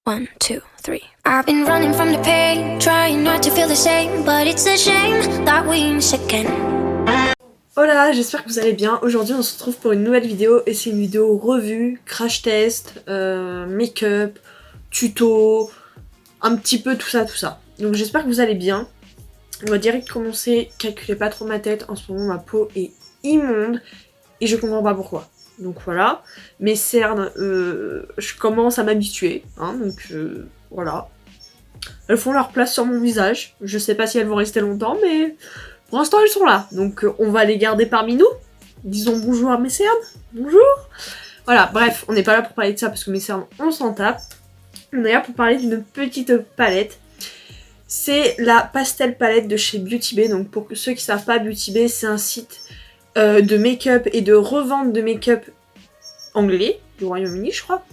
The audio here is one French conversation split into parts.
1, 2, 3. I've been running from the pain, trying not to feel the same, but it's a shame that we ain't again. Hola, j'espère que vous allez bien. Aujourd'hui on se retrouve pour une nouvelle vidéo et c'est une vidéo revue, crash test, make-up, tuto, un petit peu tout ça. Donc j'espère que vous allez bien. On va direct commencer, calculez pas trop ma tête, en ce moment ma peau est immonde et je comprends pas pourquoi. Donc voilà, mes cernes, je commence à m'habituer, hein, donc voilà. Elles font leur place sur mon visage, je sais pas si elles vont rester longtemps, mais pour l'instant elles sont là. Donc on va les garder parmi nous. Disons bonjour à mes cernes, bonjour. Voilà, bref, on n'est pas là pour parler de ça parce que mes cernes, on s'en tape. On est là pour parler d'une petite palette. C'est la Pastel Palette de chez Beauty Bay. Donc pour ceux qui savent pas, Beauty Bay c'est un site de make-up et de revente de make-up anglais, du Royaume-Uni je crois.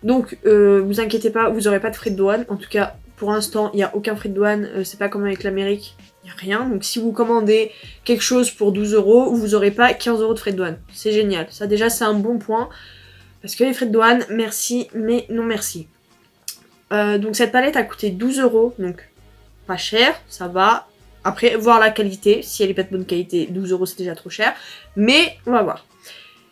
Donc vous inquiétez pas, vous aurez pas de frais de douane. En tout cas pour l'instant il n'y a aucun frais de douane, c'est pas comme avec l'Amérique, il n'y a rien. Donc si vous commandez quelque chose pour 12 €, vous aurez pas 15 € de frais de douane. C'est génial, ça déjà c'est un bon point. Parce que les frais de douane, merci mais non merci. Donc cette palette a coûté 12 €, donc pas cher, ça va. Après, voir la qualité, si elle est pas de bonne qualité, 12 € c'est déjà trop cher. Mais on va voir.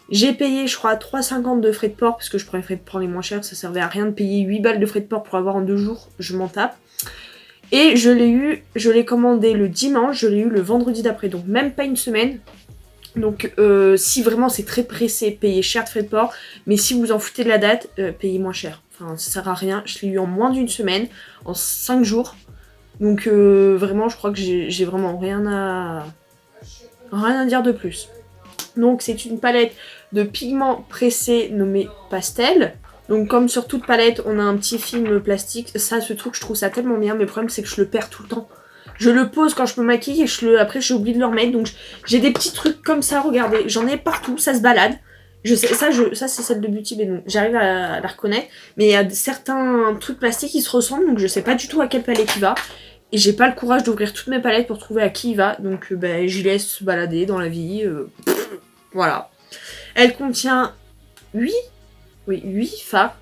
J'ai payé, je crois, 3,50 € de frais de port, parce que je préférais prendre les moins chers, ça servait à rien de payer 8 balles de frais de port pour avoir en 2 jours, je m'en tape. Et je l'ai commandé le dimanche, je l'ai eu le vendredi d'après, donc même pas une semaine. Donc si vraiment c'est très pressé, payez cher de frais de port, mais si vous en foutez de la date, payez moins cher. Enfin, ça sert à rien, je l'ai eu en moins d'une semaine, en 5 jours. Donc vraiment, je crois que j'ai vraiment rien à dire de plus. Donc c'est une palette de pigments pressés nommée Pastel. Donc comme sur toute palette, on a un petit film plastique. Ça, ce truc, je trouve ça tellement bien, mais le problème c'est que je le perds tout le temps. Je le pose quand je me maquille et après j'ai oublié de le remettre. Donc j'ai des petits trucs comme ça, regardez. J'en ai partout, ça se balade. Je sais, ça c'est celle de Beauty Bay, donc j'arrive à la reconnaître. Mais il y a certains trucs plastiques qui se ressemblent, donc je sais pas du tout à quelle palette il va. Et j'ai pas le courage d'ouvrir toutes mes palettes pour trouver à qui il va. Donc j'y laisse se balader dans la vie. Voilà. Elle contient 8 fards.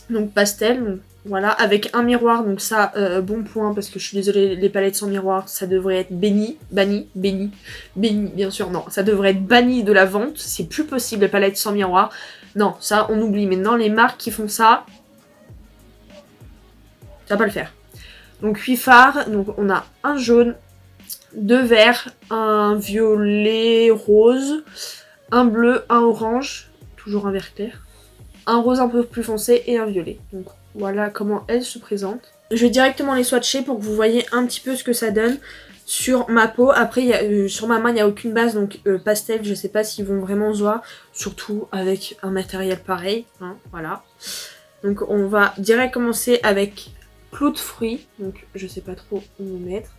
Donc pastel. Donc, voilà. Avec un miroir. Donc ça, bon point. Parce que je suis désolée, les palettes sans miroir, ça devrait être banni, bien sûr. Non, ça devrait être banni de la vente. C'est plus possible, les palettes sans miroir. Non, ça, on oublie. Maintenant, les marques qui font ça, ça va pas le faire. Donc 8 fards, donc on a un jaune, 2 verts, un violet rose, un bleu, un orange, toujours un vert clair, un rose un peu plus foncé et un violet. Donc voilà comment elle se présente. Je vais directement les swatcher pour que vous voyez un petit peu ce que ça donne sur ma peau. Après, sur ma main, il n'y a aucune base, donc pastel, je sais pas s'ils vont vraiment se voir, surtout avec un matériel pareil, hein, voilà. Donc on va direct commencer avec clou de fruits, donc je sais pas trop où me mettre.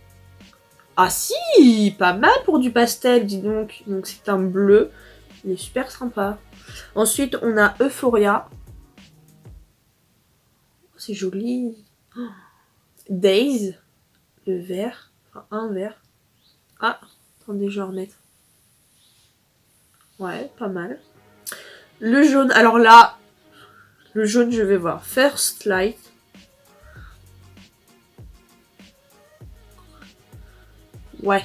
Ah si, pas mal pour du pastel, dis donc. Donc c'est un bleu, il est super sympa. Ensuite on a Euphoria. Oh, c'est joli. Oh. Days, le vert, enfin un vert. Ah, attendez, je vais remettre. Ouais, pas mal. Le jaune, alors là, le jaune je vais voir. First Light. Ouais.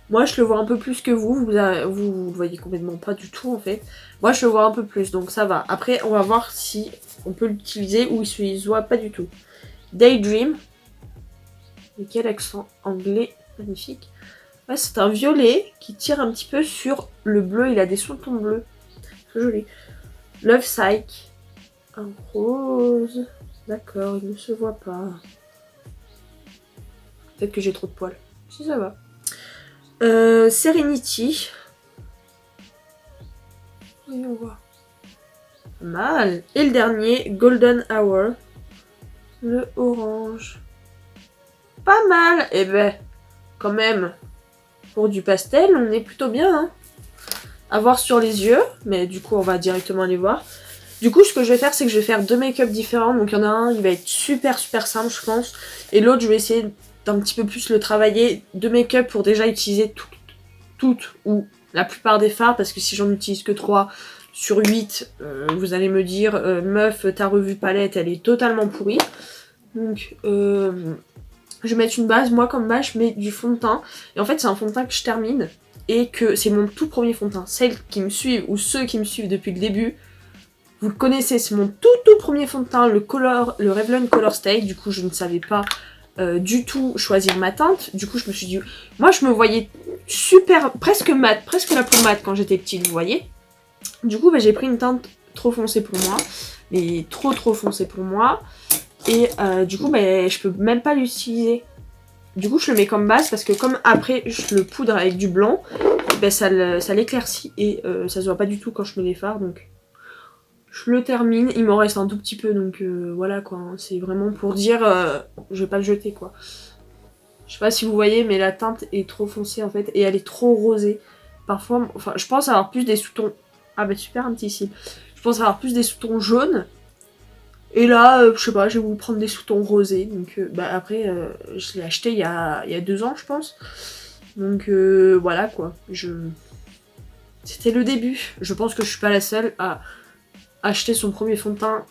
Moi, je le vois un peu plus que vous le voyez complètement pas du tout, en fait. Moi, je le vois un peu plus, donc ça va. Après, on va voir si on peut l'utiliser ou il se voit pas du tout. Daydream. Et quel accent anglais magnifique. Ouais, c'est un violet qui tire un petit peu sur le bleu. Il a des sous-tons bleus. C'est joli. Love Psych. Un rose. D'accord, il ne se voit pas. Peut-être que j'ai trop de poils. Si ça va. Serenity. Voyons voir. Pas mal. Et le dernier, Golden Hour. Le orange. Pas mal. Eh ben, quand même, pour du pastel, on est plutôt bien. Hein. À voir sur les yeux. Mais du coup, on va directement aller voir. Du coup, ce que je vais faire, c'est que je vais faire 2 make-up différents. Donc, il y en a un, il va être super simple, je pense. Et l'autre, je vais essayer d'un petit peu plus le travailler. 2 make-up pour déjà utiliser toutes ou la plupart des fards. Parce que si j'en utilise que 3, sur 8, vous allez me dire meuf, ta revue palette elle est totalement pourrie. Donc je vais mettre une base, moi comme base je mets du fond de teint. Et en fait c'est un fond de teint que je termine et que c'est mon tout premier fond de teint. Celles qui me suivent ou ceux qui me suivent depuis le début, vous le connaissez, c'est mon tout premier fond de teint, le Revlon Color Stay. Du coup je ne savais pas du tout choisir ma teinte. Du coup je me suis dit, moi je me voyais super, presque mat, presque la peau mat quand j'étais petite, vous voyez. Du coup j'ai pris une teinte trop foncée pour moi, mais trop foncée pour moi. Et du coup je peux même pas l'utiliser. Du coup je le mets comme base parce que comme après je le poudre avec du blanc, ça l'éclaircit et ça se voit pas du tout quand je mets les fards. Donc je le termine, il m'en reste un tout petit peu, donc voilà quoi, hein. C'est vraiment pour dire, je vais pas le jeter quoi. Je sais pas si vous voyez, mais la teinte est trop foncée en fait, et elle est trop rosée. Parfois, enfin je pense avoir plus des sous-tons, ah bah super un petit cil. Je pense avoir plus des sous-tons jaunes, et là, je sais pas, je vais vous prendre des sous-tons rosés, donc après, je l'ai acheté il y a 2 ans je pense. Donc voilà quoi, c'était le début. Je pense que je suis pas la seule à acheter son premier fond de teint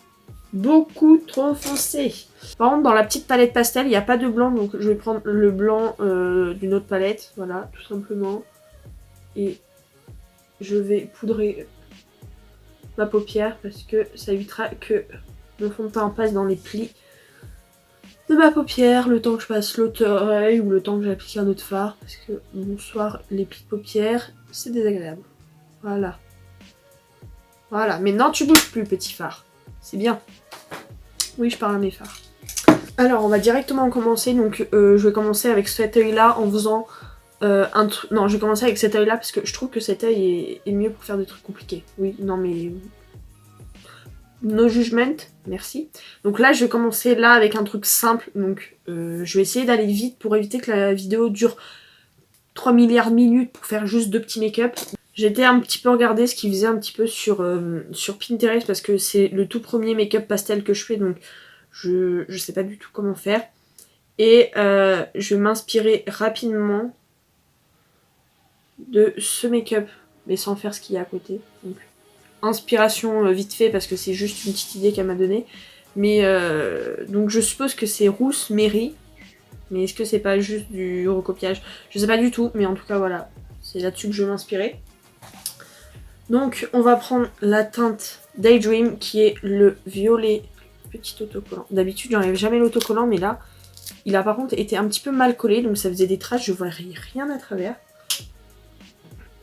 beaucoup trop foncé. Par contre dans la petite palette pastel il n'y a pas de blanc, donc je vais prendre le blanc d'une autre palette, voilà, tout simplement. Et je vais poudrer ma paupière parce que ça évitera que mon fond de teint passe dans les plis de ma paupière le temps que je passe l'autre oreille ou le temps que j'applique un autre fard, parce que bonsoir, les plis de paupière c'est désagréable. Voilà. Voilà, maintenant tu bouges plus petit phare. C'est bien. Oui, je parle à mes phares. Alors, on va directement commencer. Donc, je vais commencer avec cet œil-là en faisant un truc... Non, je vais commencer avec cet œil-là parce que je trouve que cet œil est mieux pour faire des trucs compliqués. Oui, non mais... No judgment, merci. Donc là, je vais commencer là avec un truc simple. Donc, je vais essayer d'aller vite pour éviter que la vidéo dure 3 milliards de minutes pour faire juste 2 petits make-up. J'étais un petit peu regarder ce qu'ils faisaient un petit peu sur Pinterest parce que c'est le tout premier make-up pastel que je fais, donc je sais pas du tout comment faire. Et je vais m'inspirer rapidement de ce make-up, mais sans faire ce qu'il y a à côté. Donc inspiration vite fait parce que c'est juste une petite idée qu'elle m'a donnée. Mais donc je suppose que c'est Rousse Mary, mais est-ce que c'est pas juste du recopiage? Je sais pas du tout, mais en tout cas voilà, c'est là-dessus que je vais m'inspirer. Donc on va prendre la teinte Daydream qui est le violet petit autocollant. D'habitude j'enlève jamais l'autocollant, mais là il a par contre été un petit peu mal collé, donc ça faisait des traces, je voyais rien à travers.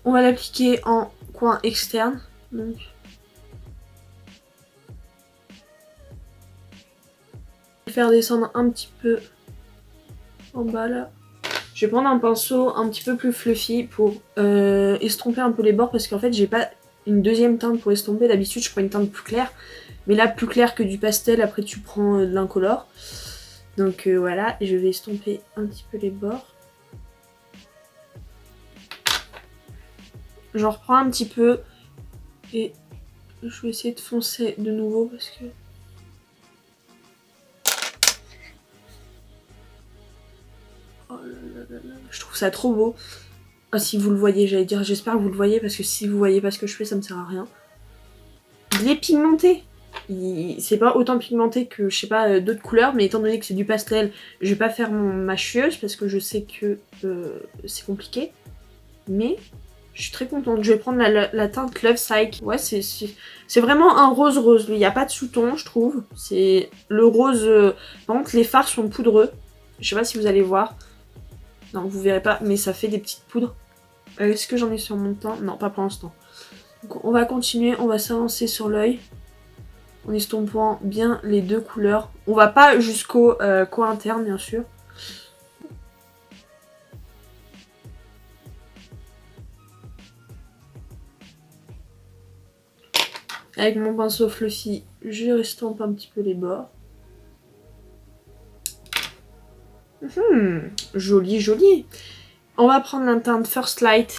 On va l'appliquer en coin externe. Donc faire descendre un petit peu en bas là. Je vais prendre un pinceau un petit peu plus fluffy pour estomper un peu les bords parce qu'en fait j'ai pas une deuxième teinte pour estomper. D'habitude je prends une teinte plus claire, mais là plus claire que du pastel, après tu prends de l'incolore. Donc voilà, je vais estomper un petit peu les bords. J'en reprends un petit peu et je vais essayer de foncer de nouveau parce que... Oh là là là, je trouve ça trop beau. Ah, si vous le voyez, j'allais dire, j'espère que vous le voyez parce que si vous voyez pas ce que je fais, ça me sert à rien. Il est pigmenté. C'est pas autant pigmenté que, je sais pas, d'autres couleurs, mais étant donné que c'est du pastel, je vais pas faire ma chieuse parce que je sais que c'est compliqué. Mais je suis très contente. Je vais prendre la teinte Love Psych. Ouais, c'est vraiment un rose. Il n'y a pas de sous-ton, je trouve. C'est le rose... Par contre, les fards sont poudreux. Je sais pas si vous allez voir. Non, vous verrez pas, mais ça fait des petites poudres. Est-ce que j'en ai sur mon teint? Non, pas pour l'instant. Donc on va continuer, on va s'avancer sur l'œil. En estompant bien les deux couleurs. On va pas jusqu'au coin interne, bien sûr. Avec mon pinceau fluffy, je estompe un petit peu les bords. Joli, joli. On va prendre la teinte First Light.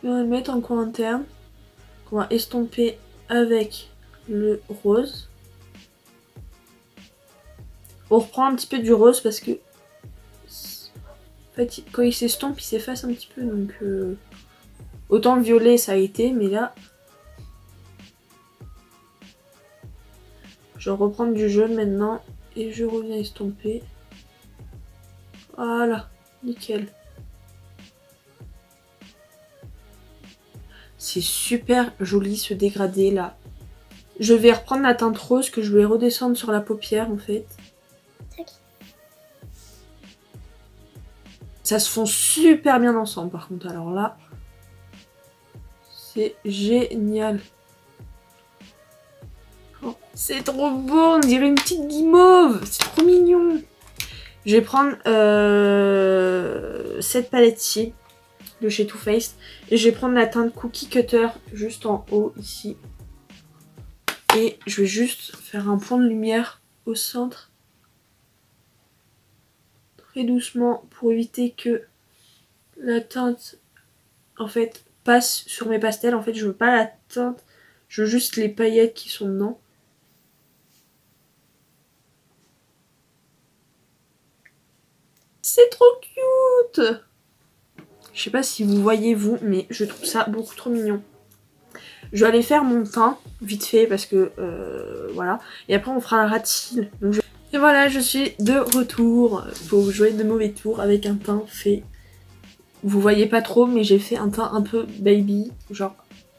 Et on va le mettre en coin interne. On va estomper avec le rose. On reprend un petit peu du rose parce que... En fait, quand il s'estompe, il s'efface un petit peu. Donc Autant le violet ça a été, mais là... Je vais reprendre du jaune maintenant et je reviens estomper. Voilà, nickel. C'est super joli ce dégradé là. Je vais reprendre la teinte rose que je vais redescendre sur la paupière en fait. Ça se fond super bien ensemble par contre. Alors là, c'est génial. Oh, c'est trop beau, on dirait une petite guimauve. C'est trop mignon. Je vais prendre cette palette-ci de chez Too Faced. Et je vais prendre la teinte Cookie Cutter juste en haut ici. Et je vais juste faire un point de lumière au centre. Très doucement pour éviter que la teinte en fait passe sur mes pastels. En fait je veux pas la teinte, je veux juste les paillettes qui sont dedans. C'est trop cute! Je sais pas si vous voyez vous, mais je trouve ça beaucoup trop mignon. Je vais aller faire mon teint vite fait parce que voilà. Et après on fera un rat de cils. Et voilà, je suis de retour pour jouer de mauvais tours avec un teint fait. Vous voyez pas trop, mais j'ai fait un teint un peu baby, genre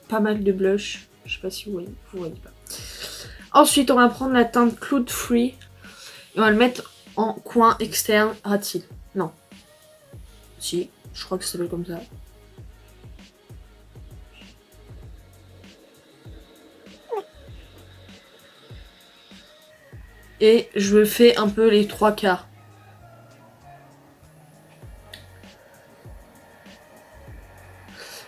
pas mal de blush. Je sais pas si vous voyez pas. Ensuite, on va prendre la teinte Cloud Free et on va le mettre en coin externe rat de cils. Non. Si, je crois que ça s'appelle comme ça. Et je fais un peu les 3/4.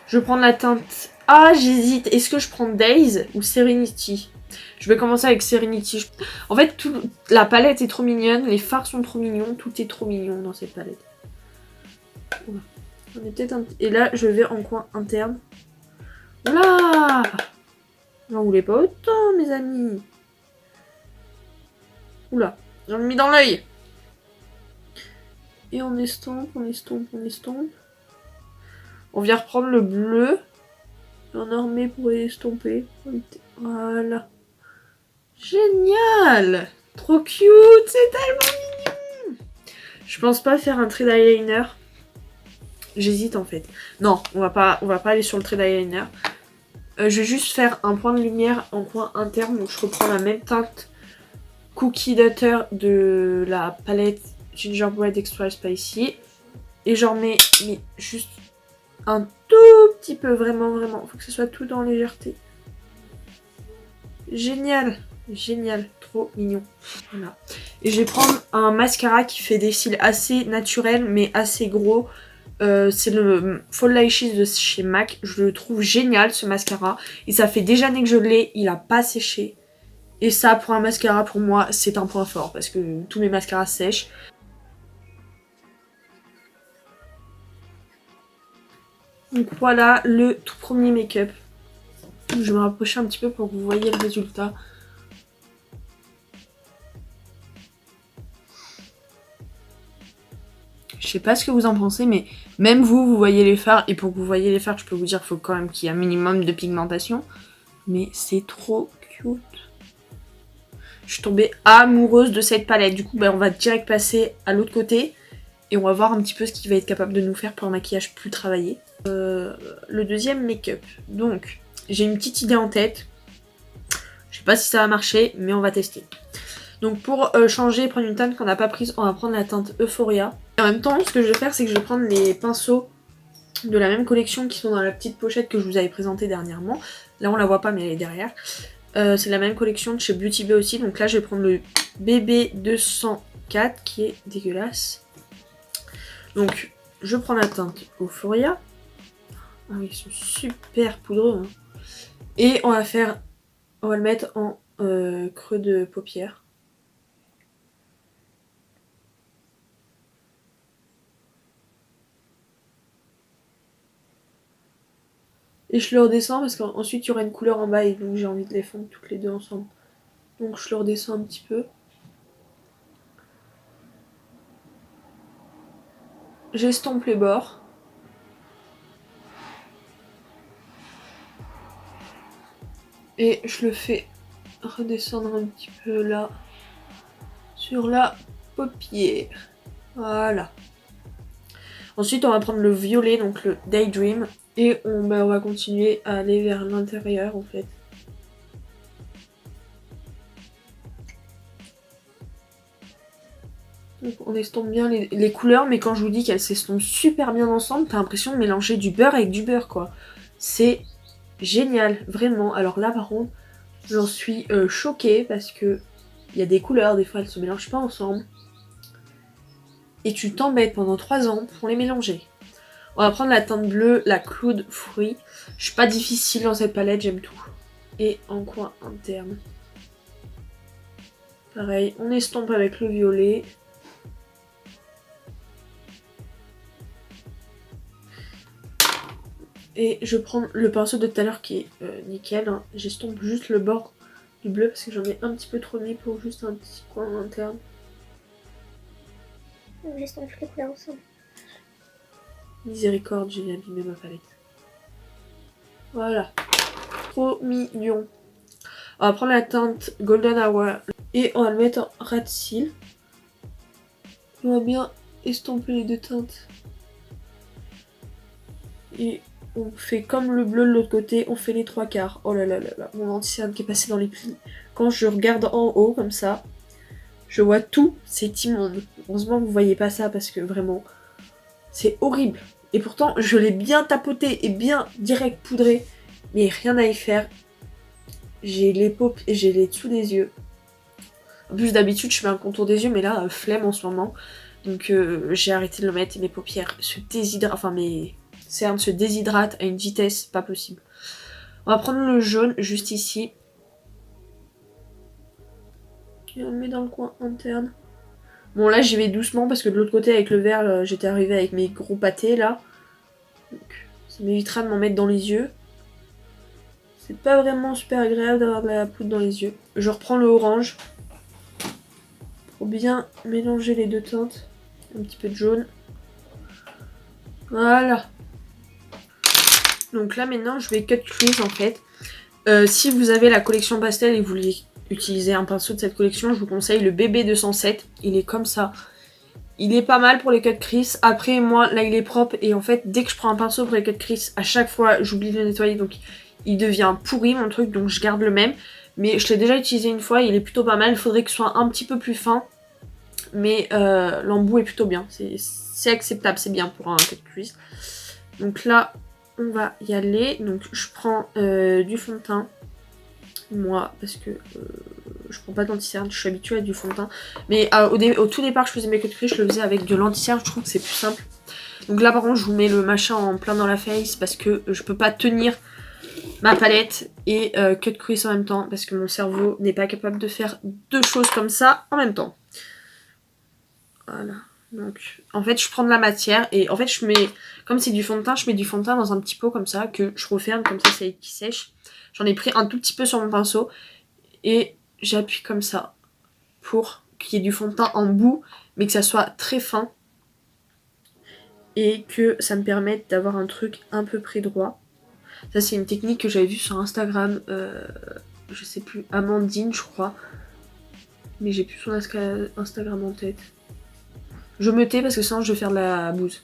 Je vais prendre la teinte... Ah, j'hésite. Est-ce que je prends Days ou Serenity? Je vais commencer avec Serenity. En fait, la palette est trop mignonne. Les fards sont trop mignons. Tout est trop mignon dans cette palette. Oula. On est peut-être un... Et là, je vais en coin interne. Oula! J'en voulais pas autant, mes amis. Oula. J'en ai mis dans l'œil. Et on estompe, on estompe, on estompe. On vient reprendre le bleu. Et on en remet pour estomper. Voilà. Génial! Trop cute! C'est tellement mignon! Je pense pas faire un trait d'eyeliner. J'hésite en fait. Non, on va pas aller sur le trait d'eyeliner. Je vais juste faire un point de lumière en coin interne. Donc je reprends la même teinte Cookie Cutter de la palette Gingerbread Extra Spicy. Et j'en mets juste un tout petit peu. Vraiment, vraiment. Faut que ce soit tout en légèreté. Génial! Génial, trop mignon. Voilà. Et je vais prendre un mascara qui fait des cils assez naturels mais assez gros. C'est le Fall Lashes de chez MAC. Je le trouve génial ce mascara. Et ça fait des années que je l'ai, il a pas séché. Et ça pour un mascara pour moi c'est un point fort parce que tous mes mascaras sèchent. Donc voilà le tout premier make-up. Je vais me rapprocher un petit peu pour que vous voyez le résultat. Je sais pas ce que vous en pensez, mais même vous voyez les fards. Et pour que vous voyez les fards, je peux vous dire qu'il faut quand même qu'il y ait un minimum de pigmentation. Mais c'est trop cute. Je suis tombée amoureuse de cette palette. Du coup, on va direct passer à l'autre côté. Et on va voir un petit peu ce qu'il va être capable de nous faire pour un maquillage plus travaillé. Le deuxième make-up. Donc, j'ai une petite idée en tête. Je sais pas si ça va marcher, mais on va tester. Donc pour changer et prendre une teinte qu'on n'a pas prise, on va prendre la teinte Euphoria. Et en même temps, ce que je vais faire, c'est que je vais prendre les pinceaux de la même collection qui sont dans la petite pochette que je vous avais présentée dernièrement. Là, on la voit pas, mais elle est derrière. C'est la même collection de chez Beauty Bay aussi. Donc là, je vais prendre le BB 204 qui est dégueulasse. Donc, je prends la teinte Euphoria. Ah oui, ils sont super poudreux. Hein. Et on va le mettre en creux de paupière. Et je le redescends parce qu'ensuite il y aura une couleur en bas et donc j'ai envie de les fondre toutes les deux ensemble. Donc je le redescends un petit peu. J'estompe les bords. Et je le fais redescendre un petit peu là, sur la paupière. Voilà. Ensuite, on va prendre le violet, donc le Daydream. Et on va continuer à aller vers l'intérieur, en fait. Donc on estompe bien les couleurs, mais quand je vous dis qu'elles s'estompent super bien ensemble, t'as l'impression de mélanger du beurre avec du beurre, quoi. C'est génial, vraiment. Alors là, par contre, j'en suis choquée parce que il y a des couleurs, des fois elles se mélangent pas ensemble. Et tu t'embêtes pendant 3 ans pour les mélanger. On va prendre la teinte bleue, la Cloud Fruit. Je suis pas difficile dans cette palette, j'aime tout. Et en coin interne. Pareil, on estompe avec le violet. Et je prends le pinceau de tout à l'heure qui est nickel. Hein. J'estompe juste le bord du bleu parce que j'en ai un petit peu trop mis pour juste un petit coin interne. J'estompe toutes les couleurs ensemble. Miséricorde, j'ai abîmé ma palette. Voilà. Trop mignon. On va prendre la teinte Golden Hour et on va le mettre en ras de cils. On va bien estomper les deux teintes. Et on fait comme le bleu de l'autre côté, on fait les 3/4. Oh là là là là, mon anti-cerne qui est passé dans les plis. Quand je regarde en haut comme ça, je vois tout, c'est immonde. Heureusement que vous voyez pas ça parce que vraiment, c'est horrible. Et pourtant, je l'ai bien tapoté et bien direct poudré, mais rien à y faire. J'ai les paupières et j'ai les dessous des yeux. En plus, d'habitude, je fais un contour des yeux, mais là, flemme en ce moment. Donc, j'ai arrêté de le mettre et mes paupières se déshydratent. Enfin, mes cernes se déshydratent à une vitesse pas possible. On va prendre le jaune juste ici. Et on le met dans le coin interne. Bon, là, j'y vais doucement parce que de l'autre côté, avec le vert, j'étais arrivée avec mes gros pâtés là. Donc, ça m'évitera de m'en mettre dans les yeux. C'est pas vraiment super agréable d'avoir de la poudre dans les yeux. Je reprends le orange pour bien mélanger les deux teintes. Un petit peu de jaune. Voilà. Donc là maintenant je vais cut crease en fait. Si vous avez la collection pastel et vous voulez utiliser un pinceau de cette collection, je vous conseille le BB207. Il est comme ça. Il est pas mal pour les cut crease. Après moi là il est propre et en fait dès que je prends un pinceau pour les cut crease, à chaque fois j'oublie de le nettoyer donc il devient pourri mon truc donc je garde le même. Mais je l'ai déjà utilisé une fois, il est plutôt pas mal. Il faudrait que ce soit un petit peu plus fin. Mais l'embout est plutôt bien. C'est acceptable, c'est bien pour un cut crease. Donc là, on va y aller. Donc je prends du fond de teint. Moi, parce que je prends pas d'anti-cerne, je suis habituée à du fond de teint. Mais au tout départ, je faisais mes cut crease, je le faisais avec de l'anti-cerne, je trouve que c'est plus simple. Donc là, par contre, je vous mets le machin en plein dans la face parce que je peux pas tenir ma palette et cut crease en même temps parce que mon cerveau n'est pas capable de faire deux choses comme ça en même temps. Voilà. Donc, en fait, je prends de la matière et en fait, je mets, comme c'est du fond de teint, je mets du fond de teint dans un petit pot comme ça que je referme, comme ça, qui sèche. J'en ai pris un tout petit peu sur mon pinceau et j'appuie comme ça pour qu'il y ait du fond de teint en bout, mais que ça soit très fin et que ça me permette d'avoir un truc un peu près droit. Ça, c'est une technique que j'avais vue sur Instagram, je sais plus, Amandine, je crois, mais j'ai plus son Instagram en tête. Je me tais parce que sinon je vais faire de la bouse.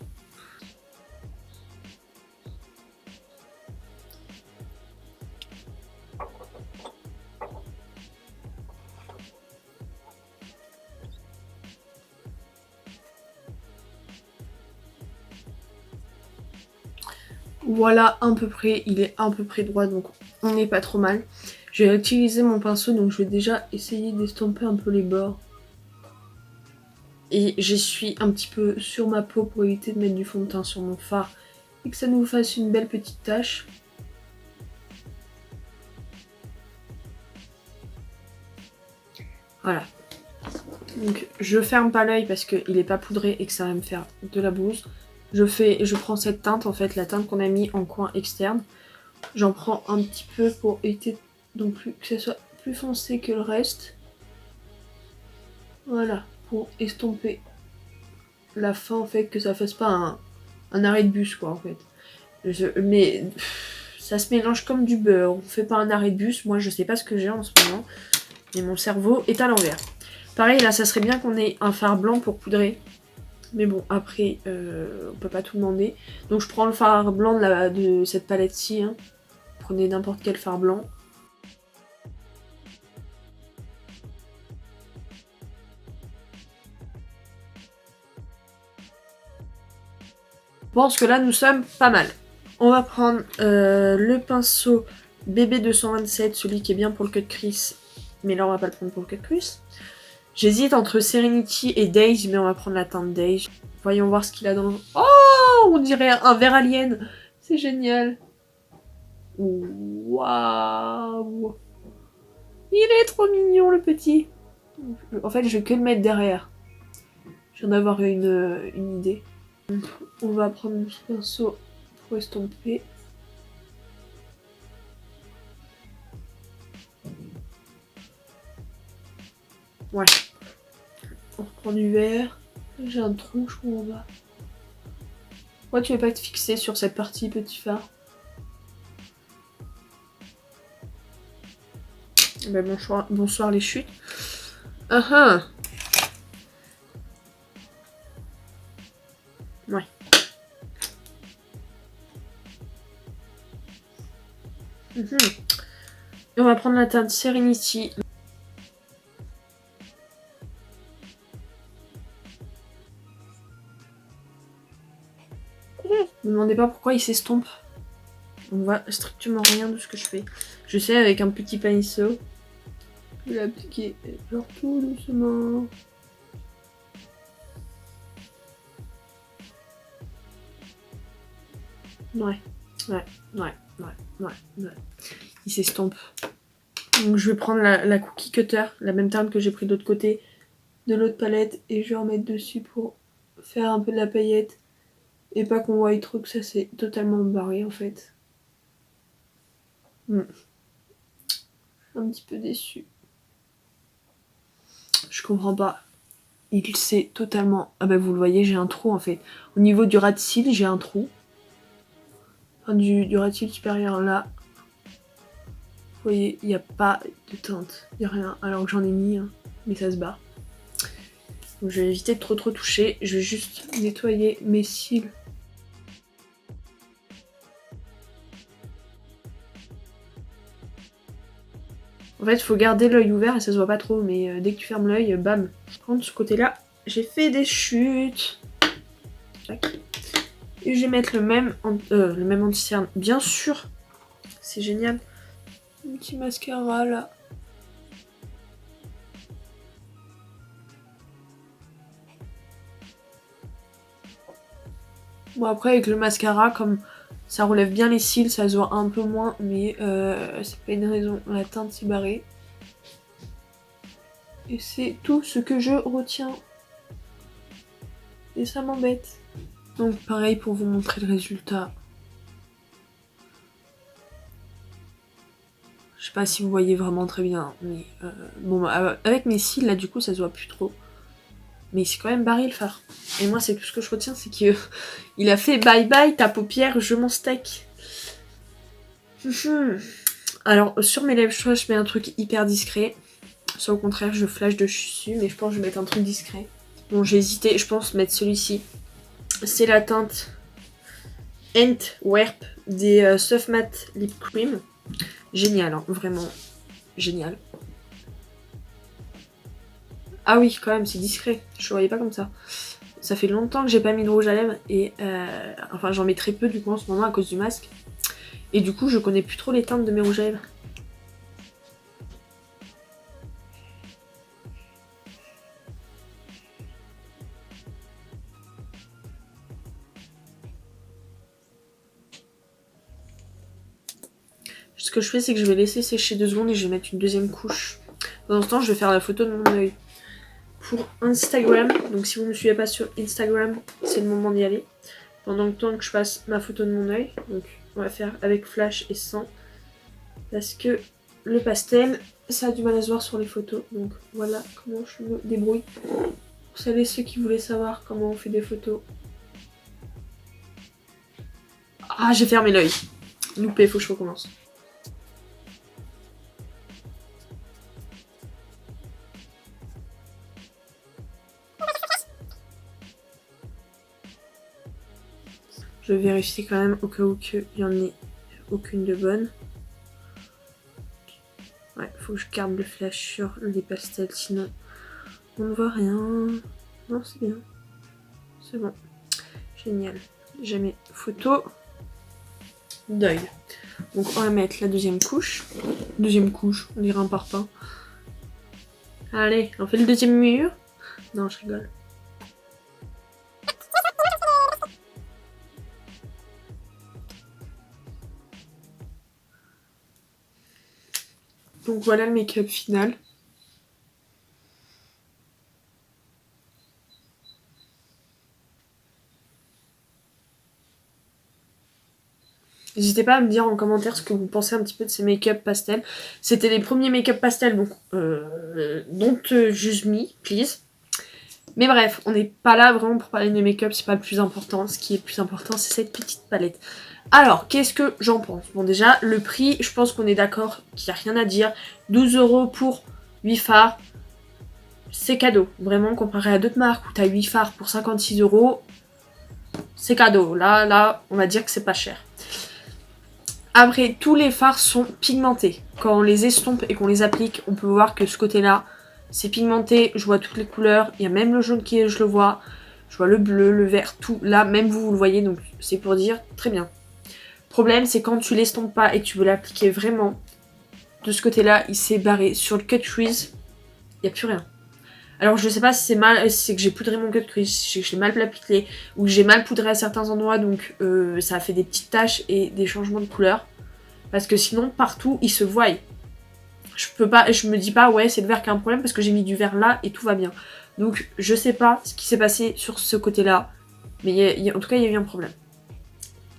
Voilà à peu près, il est à peu près droit donc on n'est pas trop mal. Je vais utiliser mon pinceau donc je vais déjà essayer d'estomper un peu les bords. Et j'essuie un petit peu sur ma peau pour éviter de mettre du fond de teint sur mon fard et que ça nous fasse une belle petite tache. Voilà. Donc je ferme pas l'œil parce qu'il est pas poudré et que ça va me faire de la bouse. Je prends cette teinte en fait, la teinte qu'on a mis en coin externe. J'en prends un petit peu pour éviter non plus que ça soit plus foncé que le reste. Voilà, pour estomper la fin en fait, que ça fasse pas un arrêt de bus quoi en fait. Mais Ça se mélange comme du beurre. On fait pas un arrêt de bus. Moi, je sais pas ce que j'ai en ce moment. Mais mon cerveau est à l'envers. Pareil, là, ça serait bien qu'on ait un fard blanc pour poudrer. Mais bon, après, on peut pas tout demander. Donc je prends le fard blanc de cette palette-ci. Hein. Prenez n'importe quel fard blanc. Je pense que là, nous sommes pas mal. On va prendre le pinceau BB227, celui qui est bien pour le cut crease. Mais là, on va pas le prendre pour le cut crease. J'hésite entre Serenity et Days, mais on va prendre la teinte Days. Voyons voir ce qu'il a dans le... Oh, on dirait un verre alien. C'est génial. Waouh. Il est trop mignon, le petit. En fait, je vais que le mettre derrière. Je viens d'avoir une idée. On va prendre ce pinceau pour estomper. Ouais. On reprend du vert. J'ai un trou, je crois, en bas. Pourquoi tu veux pas te fixer sur cette partie, petit phare? Ben bonsoir les chutes. Ah ah. Ouais. Et on va prendre la teinte Serenity. Ne me demandez pas pourquoi il s'estompe. On voit strictement rien de ce que je fais. Je sais, avec un petit pinceau, je vais l'appliquer genre tout doucement. Ouais. Il s'estompe. Donc je vais prendre la cookie cutter, la même teinte que j'ai pris de l'autre côté de l'autre palette, et je vais en mettre dessus pour faire un peu de la paillette. Et pas qu'on voie trop que ça c'est totalement barré en fait. Un petit peu déçu. Je comprends pas. Il s'est totalement... Ah bah vous le voyez, j'ai un trou en fait. Au niveau du ras de cils, j'ai un trou. Enfin, du ras de cils supérieur là. Vous voyez, il n'y a pas de teinte. Il n'y a rien. Alors que j'en ai mis, hein, mais ça se barre. Donc je vais éviter de trop toucher. Je vais juste nettoyer mes cils. En fait, il faut garder l'œil ouvert et ça se voit pas trop, mais dès que tu fermes l'œil, bam. Par contre, de ce côté-là, j'ai fait des chutes. Tac. Et je vais mettre le même anti-cerne, bien sûr. C'est génial. Un petit mascara là. Bon, après, avec le mascara, comme ça relève bien les cils, ça se voit un peu moins, mais c'est pas une raison. La teinte s'est barrée. Et c'est tout ce que je retiens. Et ça m'embête. Donc pareil pour vous montrer le résultat. Je sais pas si vous voyez vraiment très bien, mais bon, avec mes cils là du coup ça se voit plus trop. Mais c'est quand même barré le fard. Et moi c'est tout ce que je retiens, c'est que il a fait bye bye ta paupière, je m'en steak. Alors sur mes lèvres, je mets un truc hyper discret. Soit au contraire je flash dessus, mais je pense que je vais mettre un truc discret. Bon j'ai hésité, je pense mettre celui-ci. C'est la teinte Antwerp des Soft Matte Lip Cream. Génial, hein, vraiment génial. Ah oui, quand même, c'est discret. Je le voyais pas comme ça. Ça fait longtemps que j'ai pas mis de rouge à lèvres et enfin j'en mets très peu du coup en ce moment à cause du masque. Et du coup je connais plus trop les teintes de mes rouges à lèvres. Ce que je fais c'est que je vais laisser sécher 2 secondes et je vais mettre une deuxième couche. Pendant ce temps je vais faire la photo de mon œil. Pour Instagram, donc si vous ne me suivez pas sur Instagram, c'est le moment d'y aller. Pendant le temps que je passe ma photo de mon œil, donc on va faire avec flash et sans. Parce que le pastel, ça a du mal à se voir sur les photos. Donc voilà comment je me débrouille. Vous savez ceux qui voulaient savoir comment on fait des photos. Ah, j'ai fermé l'œil. loupé, faut que je recommence. Je vérifie quand même au cas où il n'y en ait aucune de bonne. Ouais, faut que je garde le flash sur les pastels, sinon on ne voit rien. Non, c'est bien. C'est bon. Génial. J'ai mes photos d'œil. Donc on va mettre la deuxième couche. Deuxième couche, on dirait un parpaing. Allez, on fait le deuxième mur. Non, je rigole. Donc voilà le make-up final. N'hésitez pas à me dire en commentaire ce que vous pensez un petit peu de ces make-up pastels. C'était les premiers make-up pastels, donc don't judge me, please. Mais bref, on n'est pas là vraiment pour parler de make-up, c'est pas le plus important. Ce qui est le plus important, c'est cette petite palette. Alors, qu'est-ce que j'en pense? Bon, déjà, le prix, je pense qu'on est d'accord qu'il n'y a rien à dire. 12 € pour 8 fards, c'est cadeau. Vraiment, comparé à d'autres marques où tu as 8 fards pour 56 €, c'est cadeau. Là, on va dire que c'est pas cher. Après, tous les fards sont pigmentés. Quand on les estompe et qu'on les applique, on peut voir que ce côté-là, c'est pigmenté. Je vois toutes les couleurs. Il y a même le jaune qui est, je le vois. Je vois le bleu, le vert, tout. Là, même vous le voyez, donc c'est pour dire très bien. Problème, c'est quand tu l'estompes pas et que tu veux l'appliquer vraiment, de ce côté-là, il s'est barré. Sur le cut crease, il n'y a plus rien. Alors je sais pas si c'est mal, c'est que j'ai poudré mon cut crease, si j'ai mal appliqué ou que j'ai mal poudré à certains endroits, donc ça a fait des petites taches et des changements de couleur. Parce que sinon partout il se voit. Je me dis pas ouais c'est le vert qui a un problème parce que j'ai mis du vert là et tout va bien. Donc je sais pas ce qui s'est passé sur ce côté-là, mais en tout cas il y a eu un problème.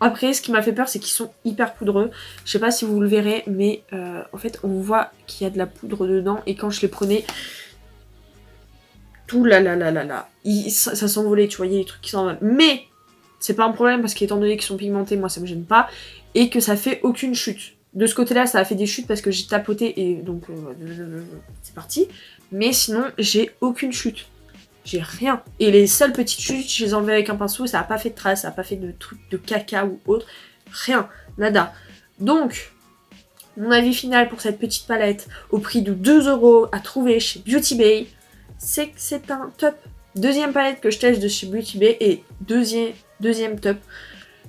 Après, ce qui m'a fait peur, c'est qu'ils sont hyper poudreux. Je sais pas si vous le verrez, mais en fait, on voit qu'il y a de la poudre dedans. Et quand je les prenais, tout ça s'envolait, tu voyais les trucs qui s'envolent. Mais c'est pas un problème parce qu'étant donné qu'ils sont pigmentés, moi ça me gêne pas. Et que ça fait aucune chute. De ce côté-là, ça a fait des chutes parce que j'ai tapoté et donc c'est parti. Mais sinon, j'ai aucune chute. J'ai rien. Et les seules petites chutes, je les enlevais avec un pinceau, ça n'a pas fait de traces, ça n'a pas fait de trucs de caca ou autre. Rien. Nada. Donc, mon avis final pour cette petite palette, au prix de 2 € à trouver chez Beauty Bay, c'est que c'est un top. Deuxième palette que je teste de chez Beauty Bay et deuxième top.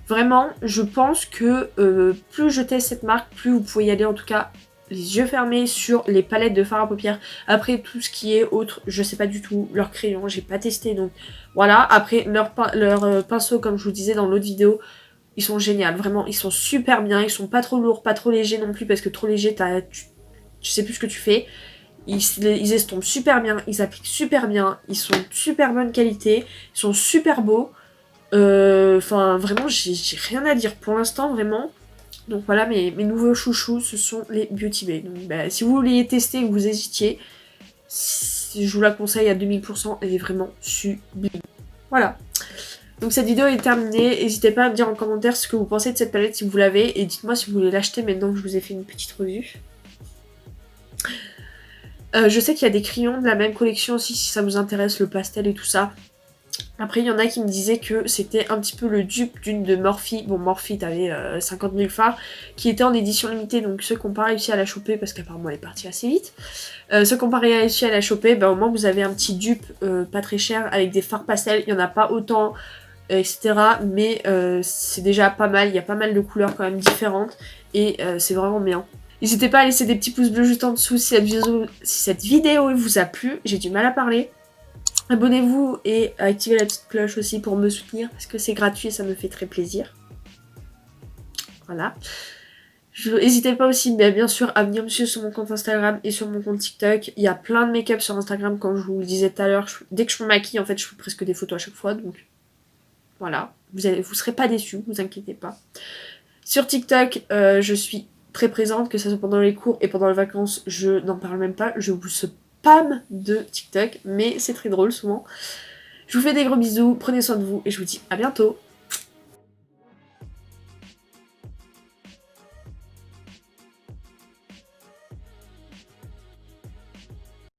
Vraiment, je pense que plus je teste cette marque, plus vous pouvez y aller en tout cas les yeux fermés sur les palettes de fard à paupières. Après tout ce qui est autre, je sais pas du tout. Leurs crayons, j'ai pas testé donc voilà. Après leurs pinceaux, comme je vous disais dans l'autre vidéo, ils sont géniaux. Vraiment, ils sont super bien. Ils sont pas trop lourds, pas trop légers non plus parce que trop léger, tu sais plus ce que tu fais. Ils estompent super bien, ils appliquent super bien, ils sont de super bonne qualité, ils sont super beaux. Enfin, vraiment, j'ai rien à dire pour l'instant, vraiment. Donc voilà, mes nouveaux chouchous, ce sont les Beauty Bay. Donc bah, si vous vouliez tester ou vous hésitiez, je vous la conseille à 2000%, elle est vraiment sublime. Voilà. Donc cette vidéo est terminée, n'hésitez pas à me dire en commentaire ce que vous pensez de cette palette si vous l'avez, et dites-moi si vous voulez l'acheter maintenant que je vous ai fait une petite revue. Je sais qu'il y a des crayons de la même collection aussi si ça vous intéresse, le pastel et tout ça. Après, il y en a qui me disaient que c'était un petit peu le dupe d'une de Morphe. Bon, Morphe, t'avais 50 000 fards, qui était en édition limitée, donc ceux qui n'ont pas réussi à la choper, parce qu'apparemment elle est partie assez vite. Ceux qui n'ont pas réussi à la choper, bah, au moins vous avez un petit dupe pas très cher, avec des fards pastels, il n'y en a pas autant, etc. Mais c'est déjà pas mal, il y a pas mal de couleurs quand même différentes, et c'est vraiment bien. N'hésitez pas à laisser des petits pouces bleus juste en dessous si cette vidéo vous a plu, j'ai du mal à parler. Abonnez-vous et activez la petite cloche aussi pour me soutenir parce que c'est gratuit et ça me fait très plaisir. Voilà. N'hésitez pas aussi bien sûr à venir me suivre sur mon compte Instagram et sur mon compte TikTok. Il y a plein de make-up sur Instagram comme je vous le disais tout à l'heure. Dès que je me maquille en fait je fais presque des photos à chaque fois donc voilà. Vous serez pas déçus, vous inquiétez pas. Sur TikTok je suis très présente, que ce soit pendant les cours et pendant les vacances, je n'en parle même pas, je vous spam de TikTok, mais c'est très drôle souvent. Je vous fais des gros bisous, prenez soin de vous et je vous dis à bientôt.